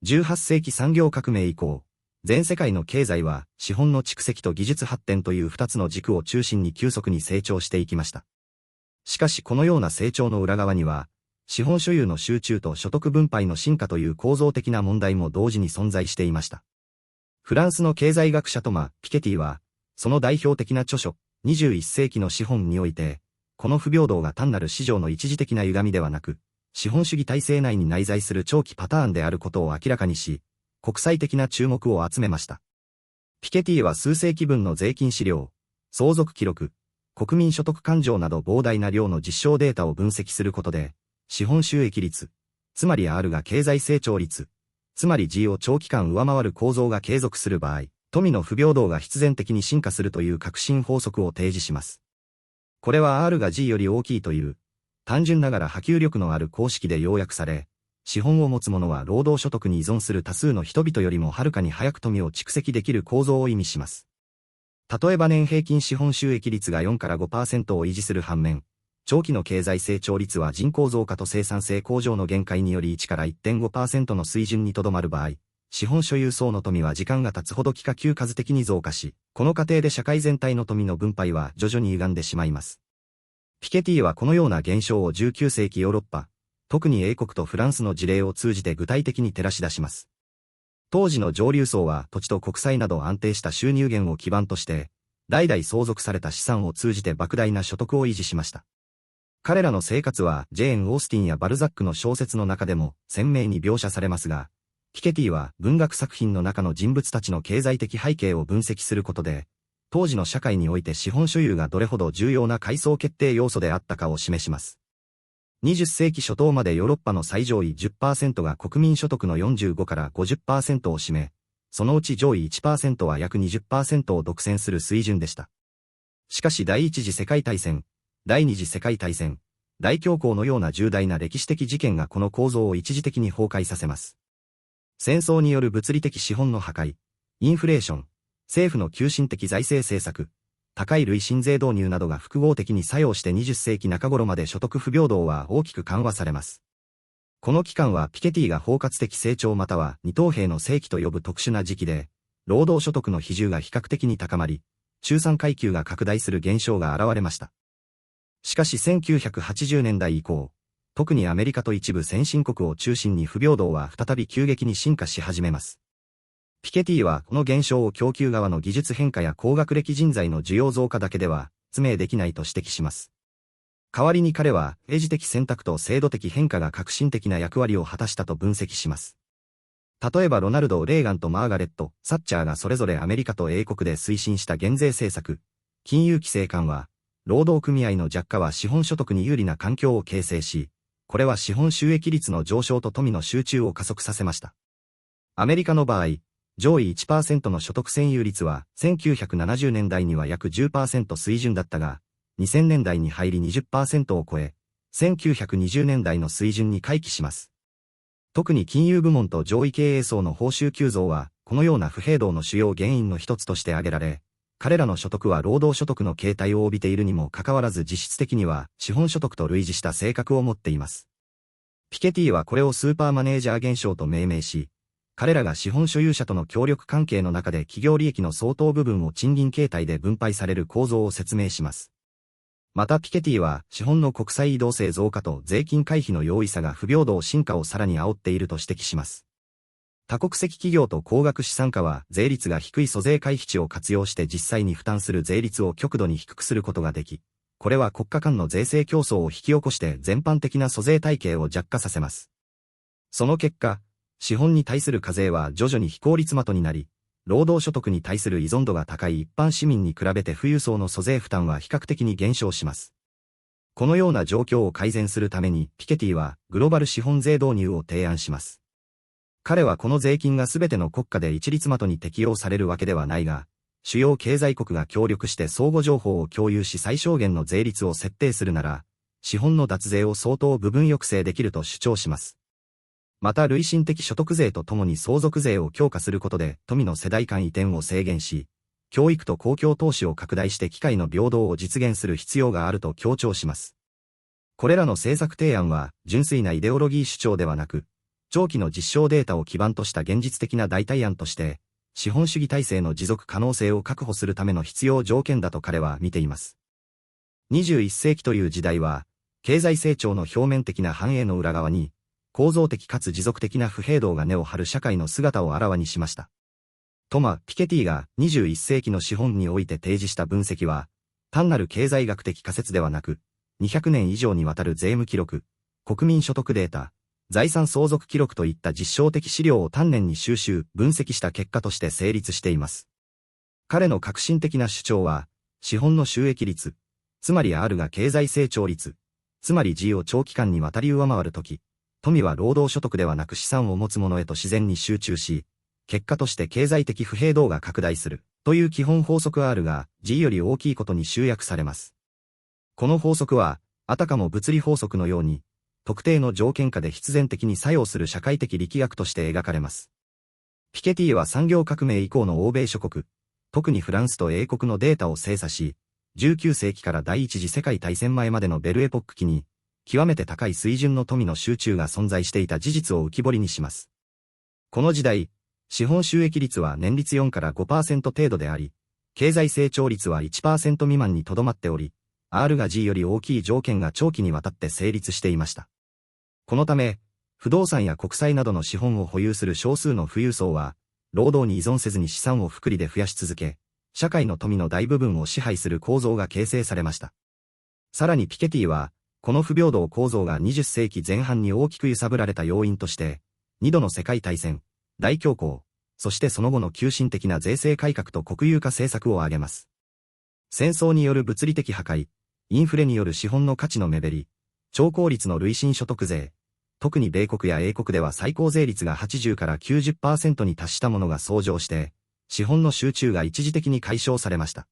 18世紀産業革命以降、全世界の経済は資本の蓄積と技術発展という2つの軸を中心に急速に成長していきました。しかしこのような成長の裏側には、資本所有の集中と所得分配の進化という構造的な問題も同時に存在していました。フランスの経済学者トマ・ピケティは、その代表的な著書、21世紀の資本において、この不平等が単なる市場の一時的な歪みではなく、資本主義体制内に内在する長期パターンであることを明らかにし、国際的な注目を集めました。ピケティは数世紀分の税金資料、相続記録、国民所得勘定など膨大な量の実証データを分析することで、資本収益率、つまり R が経済成長率、つまり G を長期間上回る構造が継続する場合、富の不平等が必然的に進化するという革新法則を提示します。これは R が G より大きいという、単純ながら波及力のある公式で要約され、資本を持つ者は労働所得に依存する多数の人々よりもはるかに早く富を蓄積できる構造を意味します。例えば年平均資本収益率が4から 5% を維持する反面、長期の経済成長率は人口増加と生産性向上の限界により1から 1.5% の水準にとどまる場合、資本所有層の富は時間が経つほど幾何級数的に増加し、この過程で社会全体の富の分配は徐々に歪んでしまいます。ピケティはこのような現象を19世紀ヨーロッパ、特に英国とフランスの事例を通じて具体的に照らし出します。当時の上流層は土地と国債など安定した収入源を基盤として、代々相続された資産を通じて莫大な所得を維持しました。彼らの生活はジェーン・オースティンやバルザックの小説の中でも鮮明に描写されますが、ピケティは文学作品の中の人物たちの経済的背景を分析することで、当時の社会において資本所有がどれほど重要な階層決定要素であったかを示します。20世紀初頭までヨーロッパの最上位 10% が国民所得の45から 50% を占め、そのうち上位 1% は約 20% を独占する水準でした。しかし第一次世界大戦、第二次世界大戦、大恐慌のような重大な歴史的事件がこの構造を一時的に崩壊させます。戦争による物理的資本の破壊、インフレーション、政府の急進的財政政策、高い累進税導入などが複合的に作用して20世紀中頃まで所得不平等は大きく緩和されます。この期間はピケティが包括的成長または二等兵の世紀と呼ぶ特殊な時期で、労働所得の比重が比較的に高まり、中産階級が拡大する現象が現れました。しかし1980年代以降、特にアメリカと一部先進国を中心に不平等は再び急激に進化し始めます。ピケティはこの現象を供給側の技術変化や高学歴人材の需要増加だけでは説明できないと指摘します。代わりに彼は政治的選択と制度的変化が革新的な役割を果たしたと分析します。例えばロナルド・レーガンとマーガレット・サッチャーがそれぞれアメリカと英国で推進した減税政策、金融規制緩和、労働組合の弱化は資本所得に有利な環境を形成し、これは資本収益率の上昇と富の集中を加速させました。アメリカの場合、上位 1% の所得占有率は1970年代には約 10% 水準だったが、2000年代に入り 20% を超え、1920年代の水準に回帰します。特に金融部門と上位経営層の報酬急増は、このような不平等の主要原因の一つとして挙げられ、彼らの所得は労働所得の形態を帯びているにもかかわらず実質的には資本所得と類似した性格を持っています。ピケティはこれをスーパーマネージャー現象と命名し、彼らが資本所有者との協力関係の中で企業利益の相当部分を賃金形態で分配される構造を説明します。またピケティは資本の国際移動性増加と税金回避の容易さが不平等進化をさらに煽っていると指摘します。多国籍企業と高額資産家は税率が低い租税回避地を活用して実際に負担する税率を極度に低くすることができ、これは国家間の税制競争を引き起こして全般的な租税体系を弱化させます。その結果、資本に対する課税は徐々に非効率的になり、労働所得に対する依存度が高い一般市民に比べて富裕層の租税負担は比較的に減少します。このような状況を改善するためにピケティはグローバル資本税導入を提案します。彼はこの税金がすべての国家で一律的に適用されるわけではないが、主要経済国が協力して相互情報を共有し最小限の税率を設定するなら、資本の脱税を相当部分抑制できると主張します。また累進的所得税とともに相続税を強化することで富の世代間移転を制限し、教育と公共投資を拡大して機会の平等を実現する必要があると強調します。これらの政策提案は純粋なイデオロギー主張ではなく、長期の実証データを基盤とした現実的な代替案として、資本主義体制の持続可能性を確保するための必要条件だと彼は見ています。21世紀という時代は、経済成長の表面的な繁栄の裏側に、構造的かつ持続的な不平等が根を張る社会の姿をあらわにしました。トマ・ピケティが21世紀の資本において提示した分析は、単なる経済学的仮説ではなく、200年以上にわたる税務記録、国民所得データ、財産相続記録といった実証的資料を丹念に収集、分析した結果として成立しています。彼の革新的な主張は、資本の収益率、つまり R が経済成長率、つまり G を長期間にわたり上回るとき、富は労働所得ではなく資産を持つ者へと自然に集中し、結果として経済的不平等が拡大する、という基本法則 R が G より大きいことに集約されます。この法則は、あたかも物理法則のように、特定の条件下で必然的に作用する社会的力学として描かれます。ピケティは産業革命以降の欧米諸国、特にフランスと英国のデータを精査し、19世紀から第一次世界大戦前までのベルエポック期に、極めて高い水準の富の集中が存在していた事実を浮き彫りにします。この時代、資本収益率は年率4から 5% 程度であり、経済成長率は 1% 未満にとどまっており、R が G より大きい条件が長期にわたって成立していました。このため、不動産や国債などの資本を保有する少数の富裕層は、労働に依存せずに資産を複利で増やし続け、社会の富の大部分を支配する構造が形成されました。さらにピケティは、この不平等構造が20世紀前半に大きく揺さぶられた要因として、2度の世界大戦、大恐慌、そしてその後の急進的な税制改革と国有化政策を挙げます。戦争による物理的破壊、インフレによる資本の価値の目減り、超効率の累進所得税、特に米国や英国では最高税率が80から 90% に達したものが登場して、資本の集中が一時的に解消されました。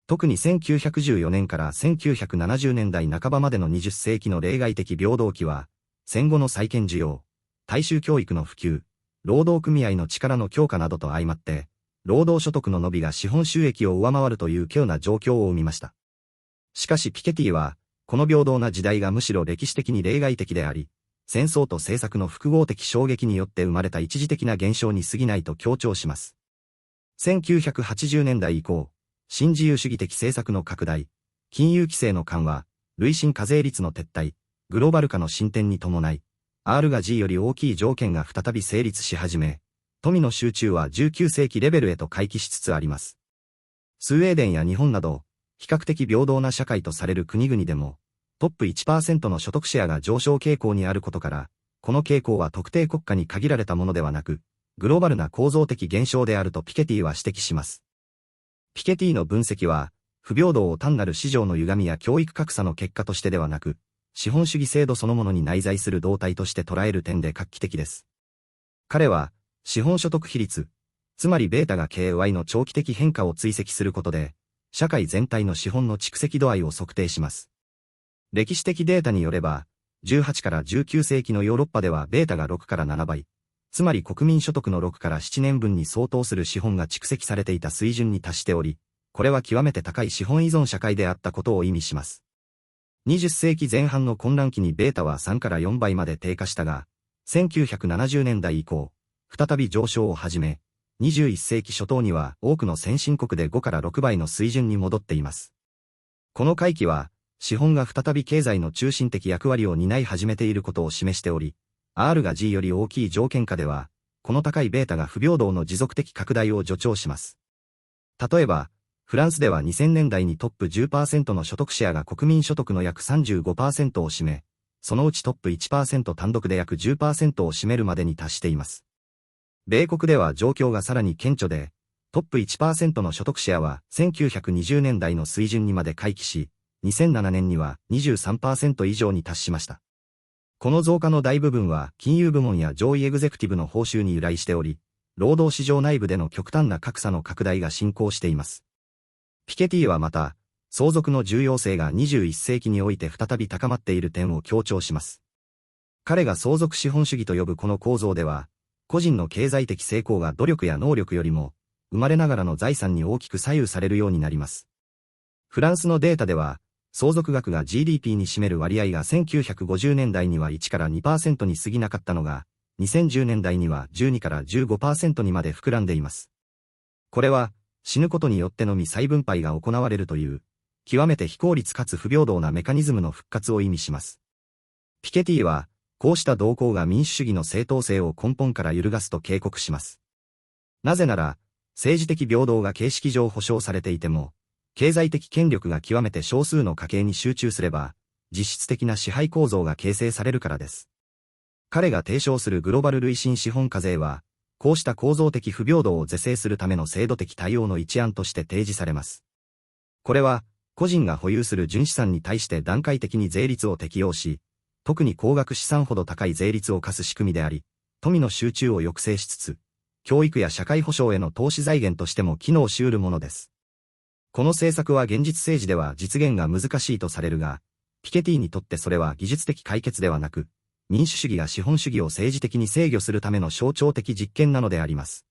特に1914年から1970年代半ばまでの20世紀の例外的平等期は、戦後の再建需要、大衆教育の普及、労働組合の力の強化などと相まって、労働所得の伸びが資本収益を上回るという稀有な状況を生みました。しかしピケティは、この平等な時代がむしろ歴史的に例外的であり、戦争と政策の複合的衝撃によって生まれた一時的な現象に過ぎないと強調します。1980年代以降、新自由主義的政策の拡大、金融規制の緩和、累進課税率の撤退、グローバル化の進展に伴い、R が G より大きい条件が再び成立し始め、富の集中は19世紀レベルへと回帰しつつあります。スウェーデンや日本など、比較的平等な社会とされる国々でも、トップ 1% の所得シェアが上昇傾向にあることから、この傾向は特定国家に限られたものではなく、グローバルな構造的現象であるとピケティは指摘します。ピケティの分析は、不平等を単なる市場の歪みや教育格差の結果としてではなく、資本主義制度そのものに内在する動態として捉える点で画期的です。彼は、資本所得比率、つまりベータが KY の長期的変化を追跡することで、社会全体の資本の蓄積度合いを測定します。歴史的データによれば、18から19世紀のヨーロッパではベータが6から7倍、つまり国民所得の6から7年分に相当する資本が蓄積されていた水準に達しており、これは極めて高い資本依存社会であったことを意味します。20世紀前半の混乱期にベータは3から4倍まで低下したが、1970年代以降、再び上昇を始め、21世紀初頭には多くの先進国で5から6倍の水準に戻っています。この回帰は、資本が再び経済の中心的役割を担い始めていることを示しており、R が G より大きい条件下では、この高いベータが不平等の持続的拡大を助長します。例えば、フランスでは2000年代にトップ 10% の所得シェアが国民所得の約 35% を占め、そのうちトップ 1% 単独で約 10% を占めるまでに達しています。米国では状況がさらに顕著で、トップ 1% の所得シェアは1920年代の水準にまで回帰し、2007年には 23% 以上に達しました。この増加の大部分は金融部門や上位エグゼクティブの報酬に由来しており、労働市場内部での極端な格差の拡大が進行しています。ピケティはまた、相続の重要性が21世紀において再び高まっている点を強調します。彼が相続資本主義と呼ぶこの構造では、個人の経済的成功が努力や能力よりも、生まれながらの財産に大きく左右されるようになります。フランスのデータでは、相続額が GDP に占める割合が1950年代には1から 2% に過ぎなかったのが、2010年代には12から 15% にまで膨らんでいます。これは、死ぬことによってのみ再分配が行われるという、極めて非効率かつ不平等なメカニズムの復活を意味します。ピケティは、こうした動向が民主主義の正当性を根本から揺るがすと警告します。なぜなら、政治的平等が形式上保障されていても、経済的権力が極めて少数の家計に集中すれば、実質的な支配構造が形成されるからです。彼が提唱するグローバル累進資本課税は、こうした構造的不平等を是正するための制度的対応の一案として提示されます。これは、個人が保有する純資産に対して段階的に税率を適用し、特に高額資産ほど高い税率を課す仕組みであり、富の集中を抑制しつつ、教育や社会保障への投資財源としても機能し得るものです。この政策は現実政治では実現が難しいとされるが、ピケティにとってそれは技術的解決ではなく、民主主義が資本主義を政治的に制御するための象徴的実験なのであります。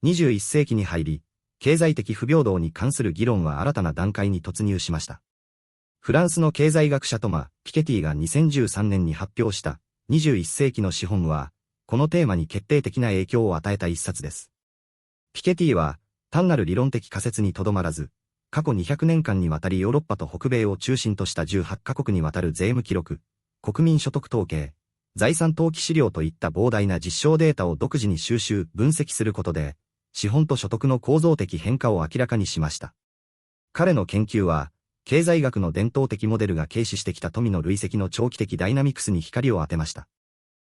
21世紀に入り、経済的不平等に関する議論は新たな段階に突入しました。フランスの経済学者トマ・ピケティが2013年に発表した21世紀の資本は、このテーマに決定的な影響を与えた一冊です。ピケティは、単なる理論的仮説にとどまらず、過去200年間にわたりヨーロッパと北米を中心とした18カ国にわたる税務記録、国民所得統計、財産登記資料といった膨大な実証データを独自に収集、分析することで、資本と所得の構造的変化を明らかにしました。彼の研究は、経済学の伝統的モデルが軽視してきた富の累積の長期的ダイナミクスに光を当てました。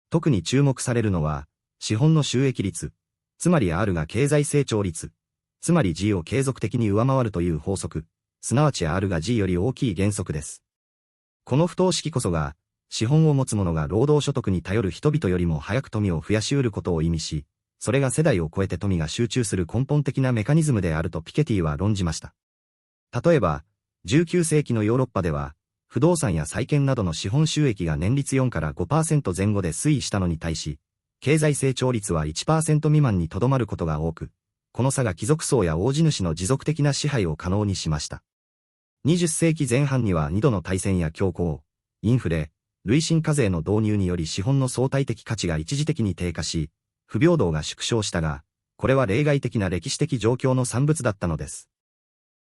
特に注目されるのは、資本の収益率、つまり R が経済成長率、つまり G を継続的に上回るという法則、すなわち R が G より大きい原則です。この不等式こそが、資本を持つ者が労働所得に頼る人々よりも早く富を増やし得ることを意味し、それが世代を超えて富が集中する根本的なメカニズムであるとピケティは論じました。例えば、19世紀のヨーロッパでは、不動産や債券などの資本収益が年率4から 5% 前後で推移したのに対し、経済成長率は 1% 未満にとどまることが多く、この差が貴族層や大地主の持続的な支配を可能にしました。20世紀前半には2度の大戦や恐慌、インフレ、累進課税の導入により資本の相対的価値が一時的に低下し、不平等が縮小したが、これは例外的な歴史的状況の産物だったのです。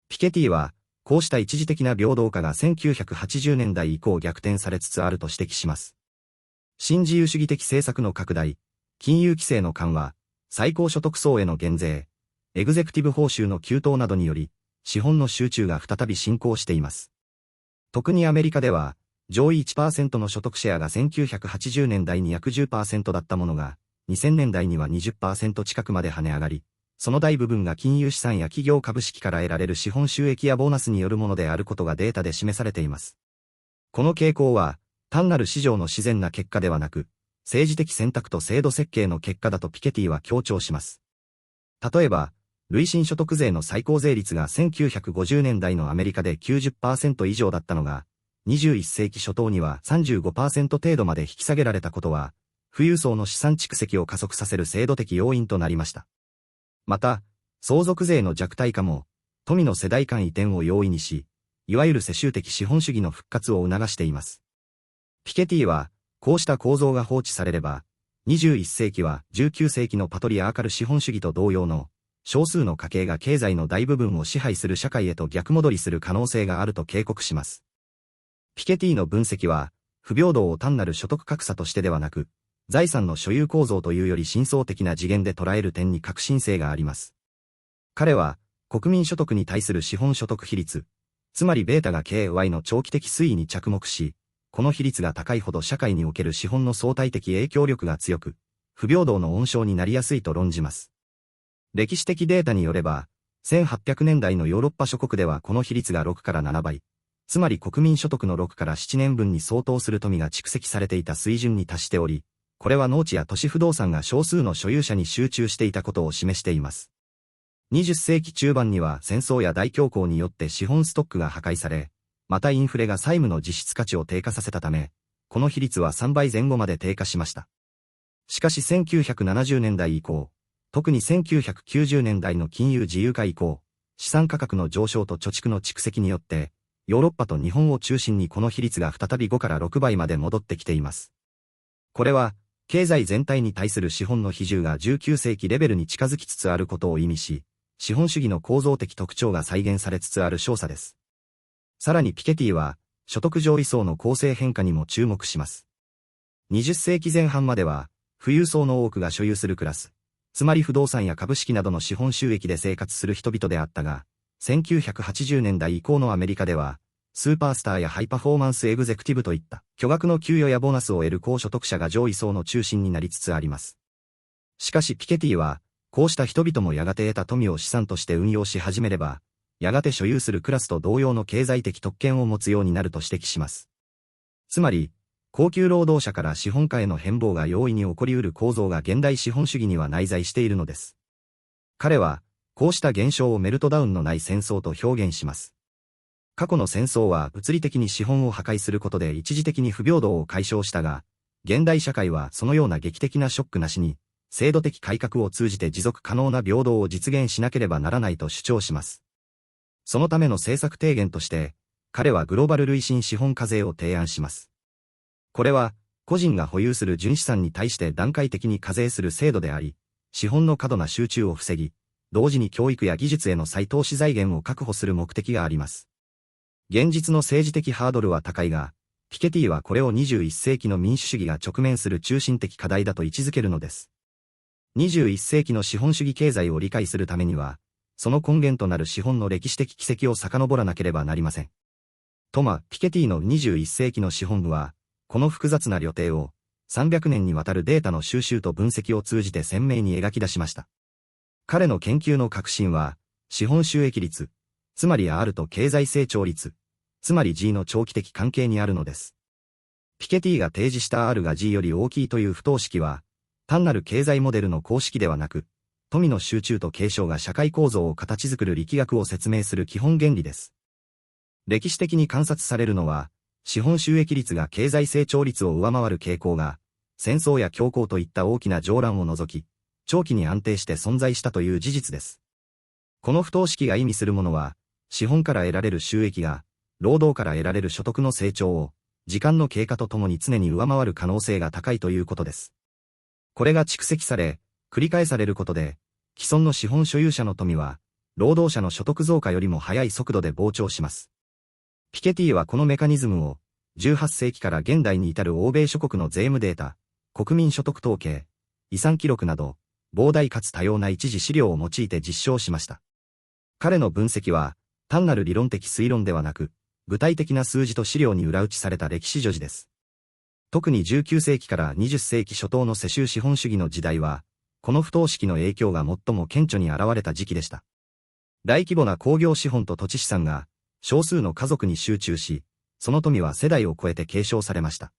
ピケティは、こうした一時的な平等化が1980年代以降逆転されつつあると指摘します。新自由主義的政策の拡大、金融規制の緩和、最高所得層への減税、エグゼクティブ報酬の急騰などにより、資本の集中が再び進行しています。特にアメリカでは、上位 1% の所得シェアが1980年代に約 10% だったものが、2000年代には 20% 近くまで跳ね上がり、その大部分が金融資産や企業株式から得られる資本収益やボーナスによるものであることがデータで示されています。この傾向は、単なる市場の自然な結果ではなく、政治的選択と制度設計の結果だとピケティは強調します。例えば、累進所得税の最高税率が1950年代のアメリカで 90% 以上だったのが、21世紀初頭には 35% 程度まで引き下げられたことは、富裕層の資産蓄積を加速させる制度的要因となりました。また、相続税の弱体化も、富の世代間移転を容易にし、いわゆる世襲的資本主義の復活を促しています。ピケティは、こうした構造が放置されれば、21世紀は19世紀のパトリアーカル資本主義と同様の、少数の家系が経済の大部分を支配する社会へと逆戻りする可能性があると警告します。ピケティの分析は、不平等を単なる所得格差としてではなく、財産の所有構造というより深層的な次元で捉える点に革新性があります。彼は、国民所得に対する資本所得比率、つまりベータが KY の長期的推移に着目し、この比率が高いほど社会における資本の相対的影響力が強く、不平等の温床になりやすいと論じます。歴史的データによれば、1800年代のヨーロッパ諸国ではこの比率が6から7倍、つまり国民所得の6から7年分に相当する富が蓄積されていた水準に達しており、これは農地や都市不動産が少数の所有者に集中していたことを示しています。20世紀中盤には戦争や大恐慌によって資本ストックが破壊され、またインフレが債務の実質価値を低下させたため、この比率は3倍前後まで低下しました。しかし1970年代以降、特に1990年代の金融自由化以降、資産価格の上昇と貯蓄の蓄積によって、ヨーロッパと日本を中心にこの比率が再び5から6倍まで戻ってきています。これは、経済全体に対する資本の比重が19世紀レベルに近づきつつあることを意味し、資本主義の構造的特徴が再現されつつある証左です。さらにピケティは、所得上位層の構成変化にも注目します。20世紀前半までは、富裕層の多くが所有するクラス、つまり不動産や株式などの資本収益で生活する人々であったが、1980年代以降のアメリカでは、スーパースターやハイパフォーマンスエグゼクティブといった巨額の給与やボーナスを得る高所得者が上位層の中心になりつつあります。しかしピケティは、こうした人々もやがて得た富を資産として運用し始めれば、やがて所有するクラスと同様の経済的特権を持つようになると指摘します。つまり、高級労働者から資本家への変貌が容易に起こり得る構造が現代資本主義には内在しているのです。彼は、こうした現象をメルトダウンのない戦争と表現します。過去の戦争は物理的に資本を破壊することで一時的に不平等を解消したが、現代社会はそのような劇的なショックなしに、制度的改革を通じて持続可能な平等を実現しなければならないと主張します。そのための政策提言として、彼はグローバル累進資本課税を提案します。これは、個人が保有する純資産に対して段階的に課税する制度であり、資本の過度な集中を防ぎ、同時に教育や技術への再投資財源を確保する目的があります。現実の政治的ハードルは高いが、ピケティはこれを21世紀の民主主義が直面する中心的課題だと位置づけるのです。21世紀の資本主義経済を理解するためには、その根源となる資本の歴史的軌跡を遡らなければなりません。ピケティの21世紀の資本部は、この複雑な旅程を300年にわたるデータの収集と分析を通じて鮮明に描き出しました。彼の研究の核心は、資本収益率、つまり R と経済成長率、つまり G の長期的関係にあるのです。ピケティが提示した R が G より大きいという不等式は、単なる経済モデルの公式ではなく、富の集中と継承が社会構造を形作る力学を説明する基本原理です。歴史的に観察されるのは、資本収益率が経済成長率を上回る傾向が、戦争や恐慌といった大きな情乱を除き、長期に安定して存在したという事実です。この不等式が意味するものは、資本から得られる収益が、労働から得られる所得の成長を、時間の経過とともに常に上回る可能性が高いということです。これが蓄積され、繰り返されることで、既存の資本所有者の富は、労働者の所得増加よりも速い速度で膨張します。ピケティはこのメカニズムを、18世紀から現代に至る欧米諸国の税務データ、国民所得統計、遺産記録など、膨大かつ多様な一次資料を用いて実証しました。彼の分析は、単なる理論的推論ではなく、具体的な数字と資料に裏打ちされた歴史叙事です。特に19世紀から20世紀初頭の世襲資本主義の時代は、この不等式の影響が最も顕著に現れた時期でした。大規模な工業資本と土地資産が、少数の家族に集中し、その富は世代を超えて継承されました。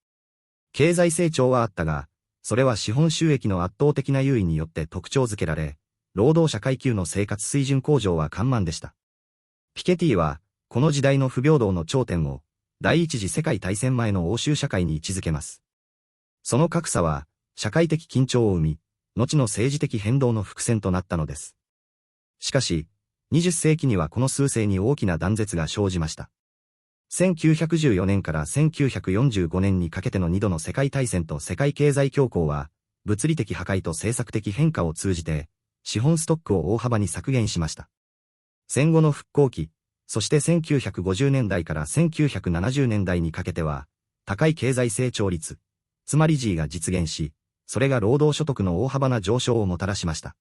経済成長はあったが、それは資本収益の圧倒的な優位によって特徴づけられ、労働者階級の生活水準向上は緩慢でした。ピケティは、この時代の不平等の頂点を、第一次世界大戦前の欧州社会に位置づけます。その格差は、社会的緊張を生み、後の政治的変動の伏線となったのです。しかし、20世紀にはこの趨勢に大きな断絶が生じました。1914年から1945年にかけての2度の世界大戦と世界経済恐慌は、物理的破壊と政策的変化を通じて、資本ストックを大幅に削減しました。戦後の復興期、そして1950年代から1970年代にかけては、高い経済成長率、つまり G が実現し、それが労働所得の大幅な上昇をもたらしました。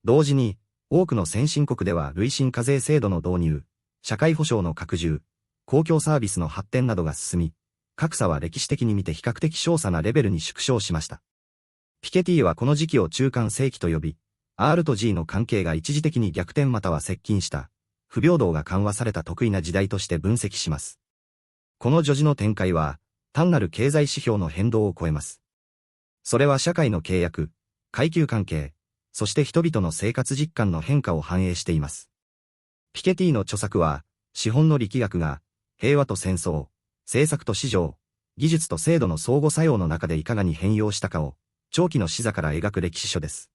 同時に、多くの先進国では累進課税制度の導入、社会保障の拡充、公共サービスの発展などが進み、格差は歴史的に見て比較的小さなレベルに縮小しました。ピケティはこの時期を中間世紀と呼び、R と G の関係が一時的に逆転または接近した、不平等が緩和された特異な時代として分析します。この叙事の展開は、単なる経済指標の変動を超えます。それは社会の契約、階級関係、そして人々の生活実感の変化を反映しています。ピケティの著作は、資本の力学が、平和と戦争、政策と市場、技術と制度の相互作用の中でいかがに変容したかを、長期の視座から描く歴史書です。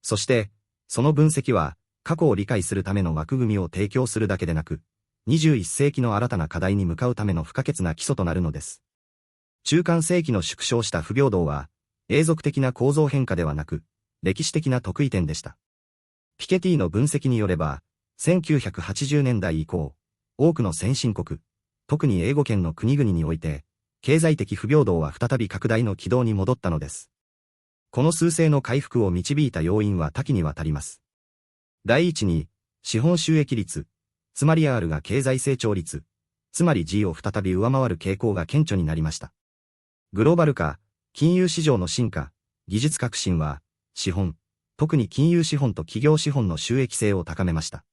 そして、その分析は、過去を理解するための枠組みを提供するだけでなく、21世紀の新たな課題に向かうための不可欠な基礎となるのです。中間世紀の縮小した不平等は、永続的な構造変化ではなく、歴史的な特異点でした。ピケティの分析によれば、1980年代以降、多くの先進国、特に英語圏の国々において、経済的不平等は再び拡大の軌道に戻ったのです。この趨勢の回復を導いた要因は多岐にわたります。第一に、資本収益率、つまり R が経済成長率、つまり G を再び上回る傾向が顕著になりました。グローバル化、金融市場の進化、技術革新は、資本、特に金融資本と企業資本の収益性を高めました。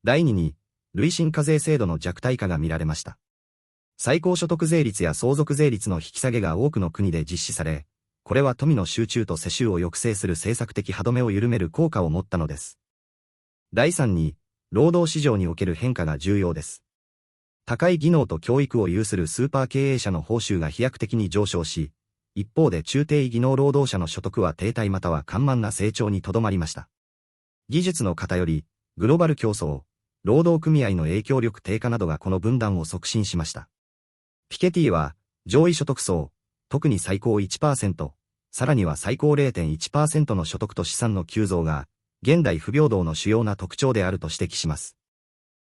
第二に、累進課税制度の弱体化が見られました。最高所得税率や相続税率の引き下げが多くの国で実施され、これは富の集中と世襲を抑制する政策的歯止めを緩める効果を持ったのです。第三に、労働市場における変化が重要です。高い技能と教育を有するスーパー経営者の報酬が飛躍的に上昇し、一方で中低技能労働者の所得は停滞または緩慢な成長にとどまりました。技術の偏り、グローバル競争、労働組合の影響力低下などがこの分断を促進しました。ピケティは、上位所得層、特に最高 1%、さらには最高 0.1% の所得と資産の急増が、現代不平等の主要な特徴であると指摘します。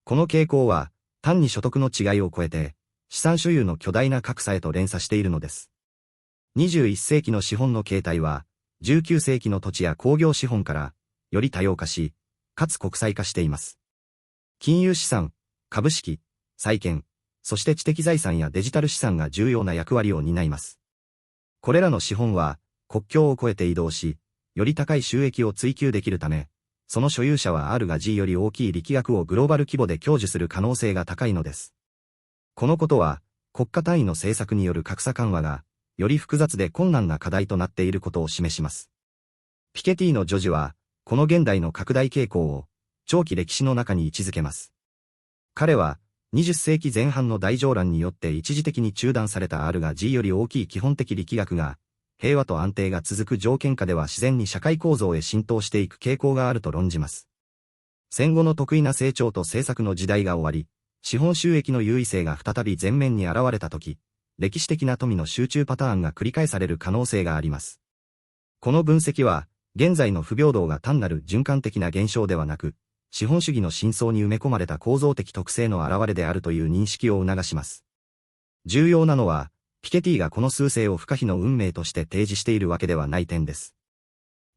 この傾向は、単に所得の違いを超えて、資産所有の巨大な格差へと連鎖しているのです。21世紀の資本の形態は、19世紀の土地や工業資本から、より多様化し、かつ国際化しています。金融資産、株式、債券、そして知的財産やデジタル資産が重要な役割を担います。これらの資本は、国境を越えて移動し、より高い収益を追求できるため、その所有者は R が G より大きい力学をグローバル規模で享受する可能性が高いのです。このことは、国家単位の政策による格差緩和が、より複雑で困難な課題となっていることを示します。ピケティの叙事は、この現代の拡大傾向を、長期歴史の中に位置づけます。彼は、20世紀前半の大乗乱によって一時的に中断された R が G より大きい基本的力学が、平和と安定が続く条件下では自然に社会構造へ浸透していく傾向があると論じます。戦後の特異な成長と政策の時代が終わり、資本収益の優位性が再び前面に現れたとき、歴史的な富の集中パターンが繰り返される可能性があります。この分析は、現在の不平等が単なる循環的な現象ではなく、資本主義の深層に埋め込まれた構造的特性の表れであるという認識を促します。重要なのは、ピケティがこの趨勢を不可避の運命として提示しているわけではない点です。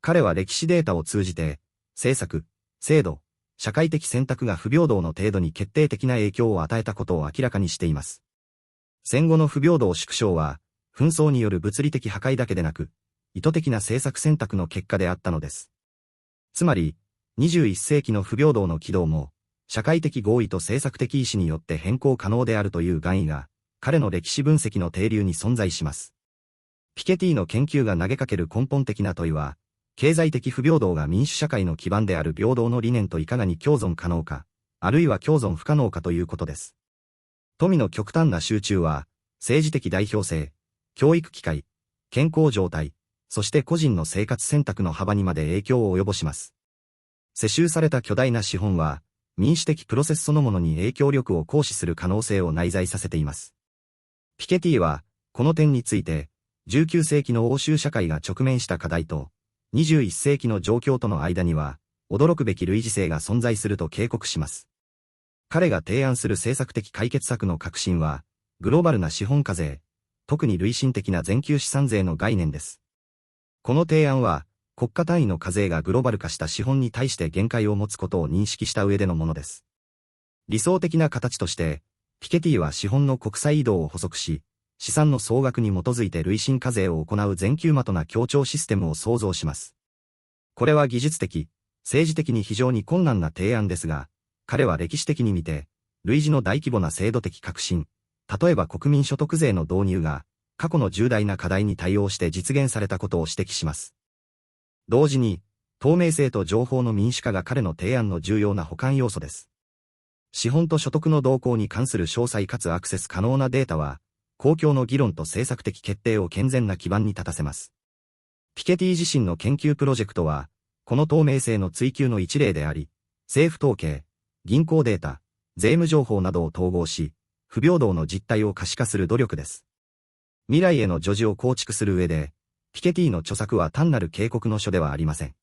彼は歴史データを通じて、政策、制度、社会的選択が不平等の程度に決定的な影響を与えたことを明らかにしています。戦後の不平等縮小は、紛争による物理的破壊だけでなく、意図的な政策選択の結果であったのです。つまり、21世紀の不平等の軌道も、社会的合意と政策的意思によって変更可能であるという含意が、彼の歴史分析の底流に存在します。ピケティの研究が投げかける根本的な問いは、経済的不平等が民主社会の基盤である平等の理念といかがに共存可能か、あるいは共存不可能かということです。富の極端な集中は、政治的代表性、教育機会、健康状態、そして個人の生活選択の幅にまで影響を及ぼします。世襲された巨大な資本は、民主的プロセスそのものに影響力を行使する可能性を内在させています。ピケティは、この点について、19世紀の欧州社会が直面した課題と、21世紀の状況との間には、驚くべき類似性が存在すると警告します。彼が提案する政策的解決策の核心は、グローバルな資本課税、特に累進的な全球資産税の概念です。この提案は、国家単位の課税がグローバル化した資本に対して限界を持つことを認識した上でのものです。理想的な形として、ピケティは資本の国際移動を補足し、資産の総額に基づいて累進課税を行う全球的な協調システムを創造します。これは技術的、政治的に非常に困難な提案ですが、彼は歴史的に見て、類似の大規模な制度的革新、例えば国民所得税の導入が、過去の重大な課題に対応して実現されたことを指摘します。同時に、透明性と情報の民主化が彼の提案の重要な補完要素です。資本と所得の動向に関する詳細かつアクセス可能なデータは、公共の議論と政策的決定を健全な基盤に立たせます。ピケティ自身の研究プロジェクトは、この透明性の追求の一例であり、政府統計、銀行データ、税務情報などを統合し、不平等の実態を可視化する努力です。未来への叙事を構築する上で、ピケティの著作は単なる警告の書ではありません。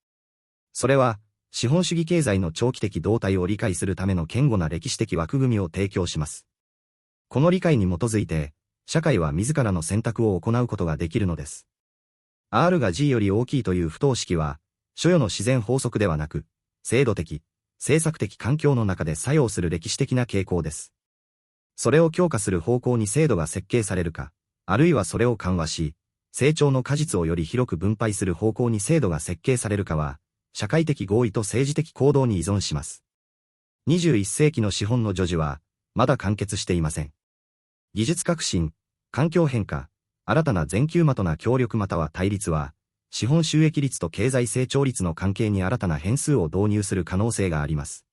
それは、資本主義経済の長期的動態を理解するための堅固な歴史的枠組みを提供します。この理解に基づいて、社会は自らの選択を行うことができるのです。R が G より大きいという不等式は、所与の自然法則ではなく、制度的、政策的環境の中で作用する歴史的な傾向です。それを強化する方向に制度が設計されるか、あるいはそれを緩和し、成長の果実をより広く分配する方向に制度が設計されるかは、社会的合意と政治的行動に依存します。21世紀の資本の叙事は、まだ完結していません。技術革新、環境変化、新たな全球的な協力または対立は、資本収益率と経済成長率の関係に新たな変数を導入する可能性があります。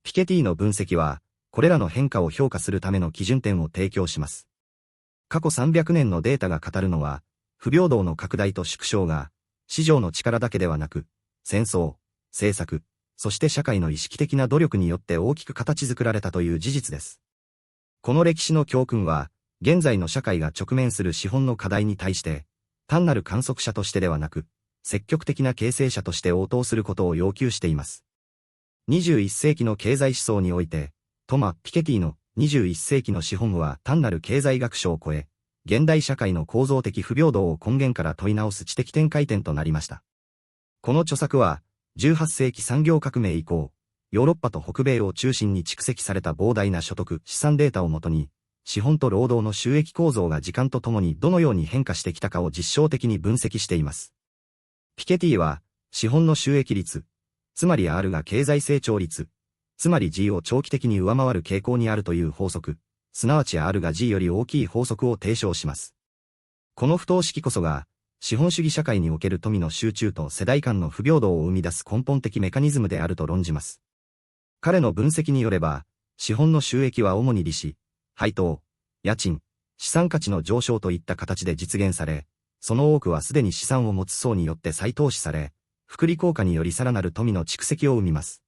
ピケティの分析は、これらの変化を評価するための基準点を提供します。過去300年のデータが語るのは、不平等の拡大と縮小が、市場の力だけではなく、戦争、政策、そして社会の意識的な努力によって大きく形作られたという事実です。この歴史の教訓は、現在の社会が直面する資本の課題に対して、単なる観測者としてではなく、積極的な形成者として応答することを要求しています。21世紀の経済思想において、トマ・ピケティの21世紀の資本は単なる経済学書を超え、現代社会の構造的不平等を根源から問い直す知的展開点となりました。この著作は、18世紀産業革命以降、ヨーロッパと北米を中心に蓄積された膨大な所得、資産データをもとに、資本と労働の収益構造が時間とともにどのように変化してきたかを実証的に分析しています。ピケティは、資本の収益率、つまり R が経済成長率、つまり G を長期的に上回る傾向にあるという法則、すなわち R が G より大きい法則を提唱します。この不等式こそが、資本主義社会における富の集中と世代間の不平等を生み出す根本的メカニズムであると論じます。彼の分析によれば、資本の収益は主に利子、配当、家賃、資産価値の上昇といった形で実現され、その多くはすでに資産を持つ層によって再投資され、複利効果によりさらなる富の蓄積を生みます。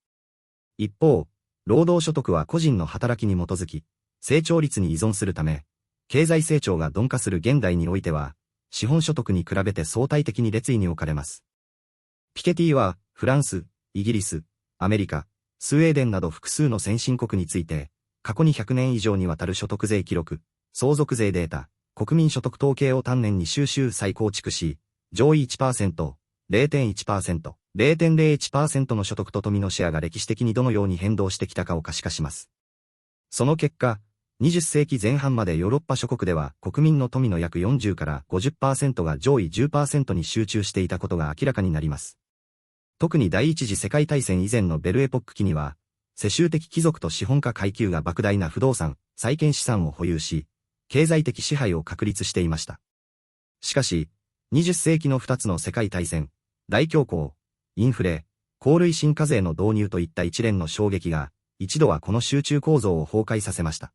一方、労働所得は個人の働きに基づき、成長率に依存するため、経済成長が鈍化する現代においては、資本所得に比べて相対的に劣位に置かれます。ピケティは、フランス、イギリス、アメリカ、スウェーデンなど複数の先進国について、過去に100年以上にわたる所得税記録、相続税データ、国民所得統計を丹念に収集再構築し、上位 1%、0.1%、0.01% の所得と富のシェアが歴史的にどのように変動してきたかを可視化します。その結果、20世紀前半までヨーロッパ諸国では国民の富の約40から 50% が上位 10% に集中していたことが明らかになります。特に第一次世界大戦以前のベルエポック期には、世襲的貴族と資本家階級が莫大な不動産、債権資産を保有し、経済的支配を確立していました。しかし、20世紀の2つの世界大戦、大恐慌、インフレ、鉱類進化税の導入といった一連の衝撃が、一度はこの集中構造を崩壊させました。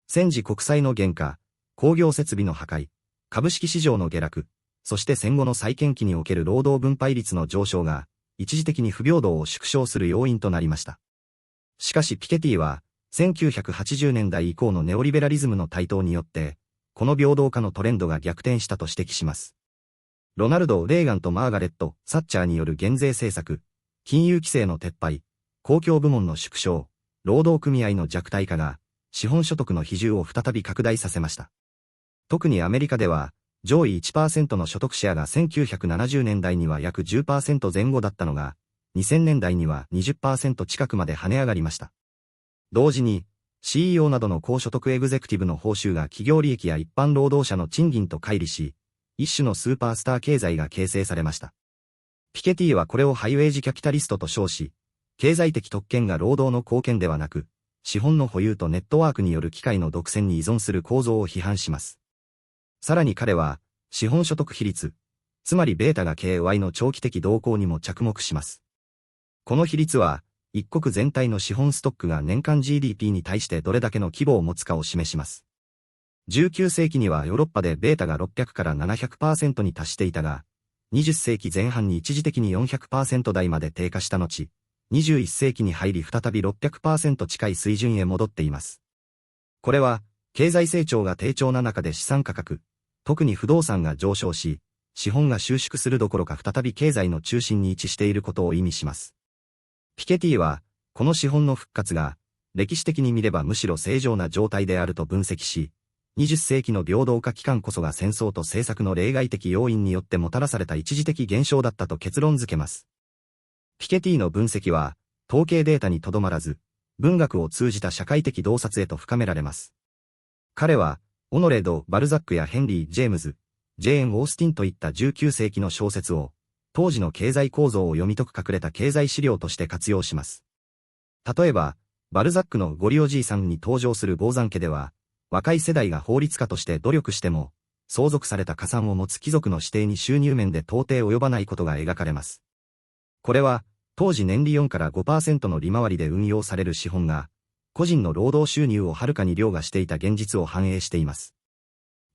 戦時国債の減価、工業設備の破壊、株式市場の下落、そして戦後の再建期における労働分配率の上昇が、一時的に不平等を縮小する要因となりました。しかしピケティは、1980年代以降のネオリベラリズムの台頭によって、この平等化のトレンドが逆転したと指摘します。ロナルド・レーガンとマーガレット・サッチャーによる減税政策、金融規制の撤廃、公共部門の縮小、労働組合の弱体化が、資本所得の比重を再び拡大させました。特にアメリカでは、上位 1% の所得シェアが1970年代には約 10% 前後だったのが、2000年代には 20% 近くまで跳ね上がりました。同時に、CEO などの高所得エグゼクティブの報酬が企業利益や一般労働者の賃金と乖離し、一種のスーパースター経済が形成されました。ピケティはこれをハイウェイジキャピタリストと称し、経済的特権が労働の貢献ではなく、資本の保有とネットワークによる機械の独占に依存する構造を批判します。さらに彼は、資本所得比率、つまりベータが KY の長期的動向にも着目します。この比率は、一国全体の資本ストックが年間 GDP に対してどれだけの規模を持つかを示します。19世紀にはヨーロッパでベータが600から 700% に達していたが、20世紀前半に一時的に 400% 台まで低下した後、21世紀に入り再び 600% 近い水準へ戻っています。これは、経済成長が低調な中で資産価格、特に不動産が上昇し、資本が収縮するどころか再び経済の中心に位置していることを意味します。ピケティは、この資本の復活が、歴史的に見ればむしろ正常な状態であると分析し、20世紀の平等化期間こそが戦争と政策の例外的要因によってもたらされた一時的現象だったと結論付けます。ピケティの分析は、統計データにとどまらず、文学を通じた社会的洞察へと深められます。彼は、オノレ・ド・バルザックやヘンリー・ジェームズ、ジェーン・オースティンといった19世紀の小説を、当時の経済構造を読み解く隠れた経済資料として活用します。例えば、バルザックのゴリおじいさんに登場するボーザン家では、若い世代が法律家として努力しても、相続された家産を持つ貴族の指定に収入面で到底及ばないことが描かれます。これは、当時年利4から 5% の利回りで運用される資本が、個人の労働収入をはるかに凌駕していた現実を反映しています。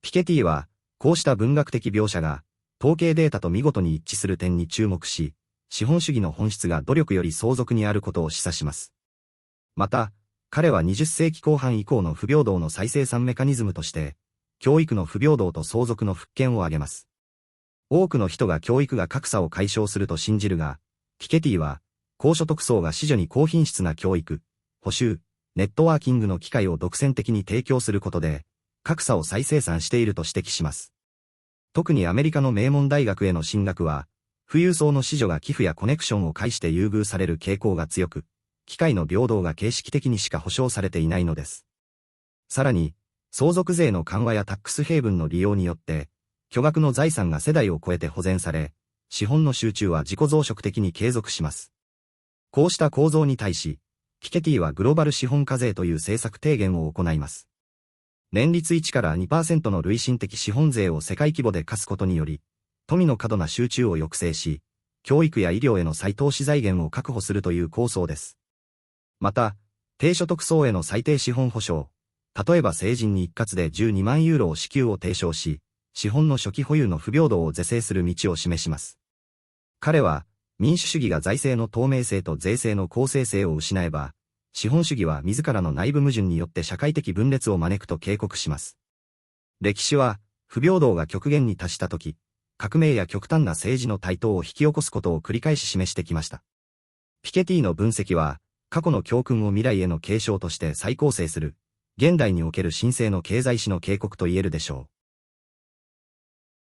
ピケティは、こうした文学的描写が、統計データと見事に一致する点に注目し、資本主義の本質が努力より相続にあることを示唆します。また、彼は20世紀後半以降の不平等の再生産メカニズムとして、教育の不平等と相続の復権を挙げます。多くの人が教育が格差を解消すると信じるが、ピケティは、高所得層が子女に高品質な教育、補習、ネットワーキングの機会を独占的に提供することで、格差を再生産していると指摘します。特にアメリカの名門大学への進学は、富裕層の子女が寄付やコネクションを介して優遇される傾向が強く、機会の平等が形式的にしか保障されていないのです。さらに、相続税の緩和やタックスヘイブンの利用によって、巨額の財産が世代を超えて保全され、資本の集中は自己増殖的に継続します。こうした構造に対し、ピケティはグローバル資本課税という政策提言を行います。年率1から 2% の累進的資本税を世界規模で課すことにより、富の過度な集中を抑制し、教育や医療への再投資財源を確保するという構想です。また、低所得層への最低資本保障、例えば成人に一括で12万ユーロを支給を提唱し、資本の初期保有の不平等を是正する道を示します。彼は、民主主義が財政の透明性と税制の公正性を失えば、資本主義は自らの内部矛盾によって社会的分裂を招くと警告します。歴史は、不平等が極限に達したとき、革命や極端な政治の台頭を引き起こすことを繰り返し示してきました。ピケティの分析は、過去の教訓を未来への継承として再構成する、現代における新生の経済史の警告と言えるでしょう。